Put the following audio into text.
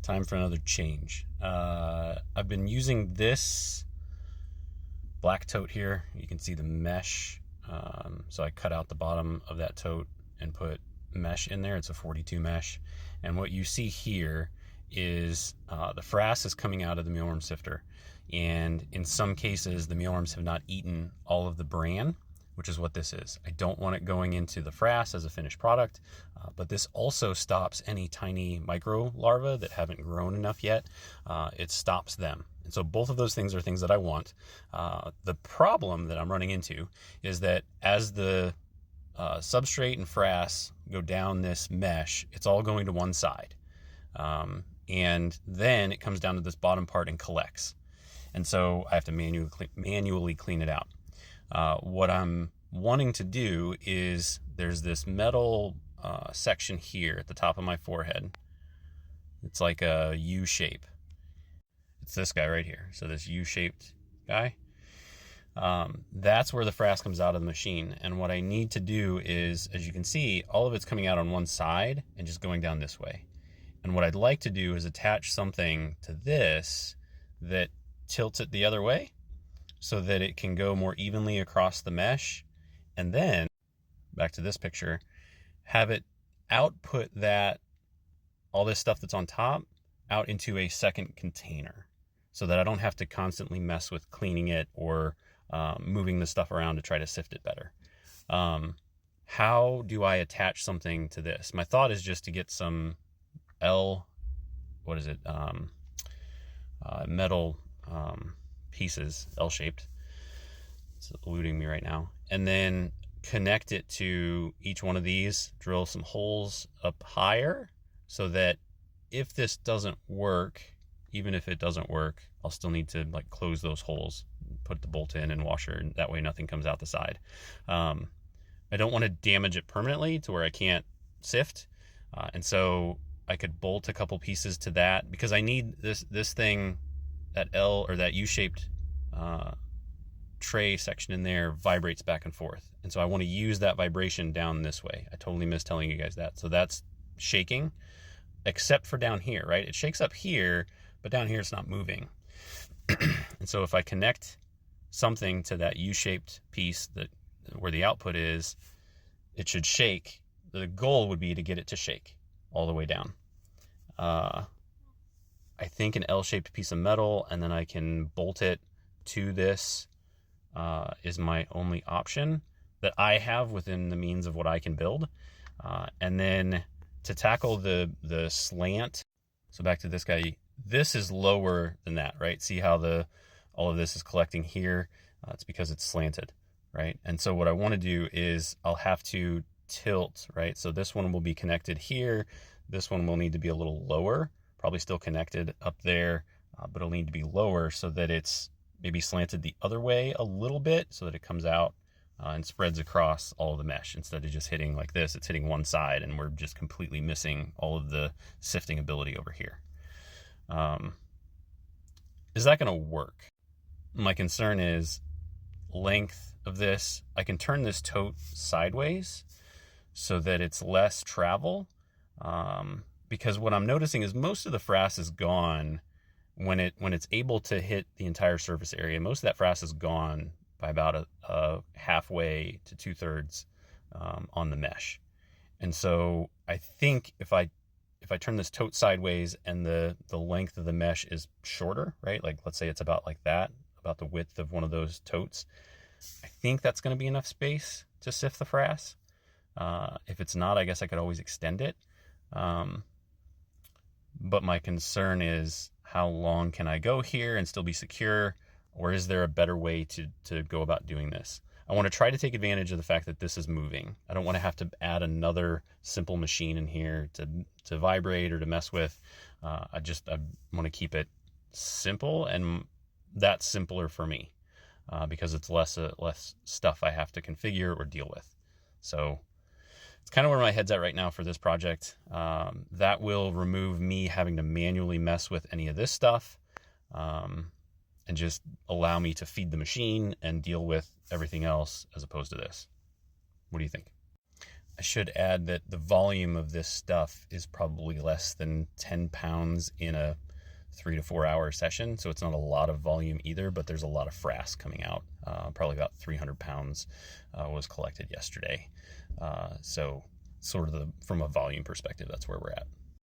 time for another change. I've been using this black tote here. You can see the mesh. So I cut out the bottom of that tote and put mesh in there. It's a 42 mesh. And what you see here is the frass is coming out of the mealworm sifter. And in some cases, the mealworms have not eaten all of the bran, which is what this is. I don't want it going into the frass as a finished product, but this also stops any tiny micro larvae that haven't grown enough yet. It stops them. And so both of those things are things that I want. The problem that I'm running into is that as the substrate and frass go down this mesh, it's all going to one side. And then it comes down to this bottom part and collects. And so I have to manually clean it out. What I'm wanting to do is there's this metal section here at the top of my forehead. It's like a U shape. It's this guy right here. So this U-shaped guy. That's where the frass comes out of the machine. And what I need to do is, as you can see, all of it's coming out on one side and just going down this way. And what I'd like to do is attach something to this that tilts it the other way so that it can go more evenly across the mesh. And then, back to this picture, have it output that, all this stuff that's on top, out into a second container so that I don't have to constantly mess with cleaning it or moving the stuff around to try to sift it better. How do I attach something to this? My thought is just to get some metal pieces, L-shaped. It's eluding me right now. And then connect it to each one of these, drill some holes up higher so that if this doesn't work, even if it doesn't work, I'll still need to like close those holes, put the bolt in and washer, and that way nothing comes out the side. I don't want to damage it permanently to where I can't sift. And so I could bolt a couple pieces to that because I need this thing, that L or that U-shaped tray section in there vibrates back and forth. And so I want to use that vibration down this way. I totally missed telling you guys that. So that's shaking, except for down here, right? It shakes up here, but down here it's not moving. And so if I connect something to that U-shaped piece that where the output is, it should shake. The goal would be to get it to shake all the way down. I think an L-shaped piece of metal, and then I can bolt it to this is my only option that I have within the means of what I can build. And then to tackle the slant, so back to this guy, this is lower than that, right? See how all of this is collecting here? It's because it's slanted, right? And so what I want to do is I'll have to tilt, right? So this one will be connected here. This one will need to be a little lower, probably still connected up there, but it'll need to be lower so that it's maybe slanted the other way a little bit so that it comes out and spreads across all of the mesh. Instead of just hitting like this, it's hitting one side and we're just completely missing all of the sifting ability over here. Is that going to work? My concern is length of this. I can turn this tote sideways so that it's less travel, because what I'm noticing is most of the frass is gone when it's able to hit the entire surface area. Most of that frass is gone by about a halfway to 2/3 on the mesh. And so I think if I turn this tote sideways and the length of the mesh is shorter, right? Like let's say it's about like that, about the width of one of those totes, I think that's going to be enough space to sift the frass. If it's not, I guess I could always extend it. But my concern is how long can I go here and still be secure? Or is there a better way to go about doing this? I want to try to take advantage of the fact that this is moving. I don't want to have to add another simple machine in here to vibrate or to mess with. I want to keep it simple, and that's simpler for me because it's less stuff I have to configure or deal with. So it's kind of where my head's at right now for this project. That will remove me having to manually mess with any of this stuff. And just allow me to feed the machine and deal with everything else as opposed to this. What do you think? I should add that the volume of this stuff is probably less than 10 pounds in a 3 to 4 hour session. So it's not a lot of volume either, but there's a lot of frass coming out. Probably about 300 pounds was collected yesterday. So sort of from a volume perspective, that's where we're at.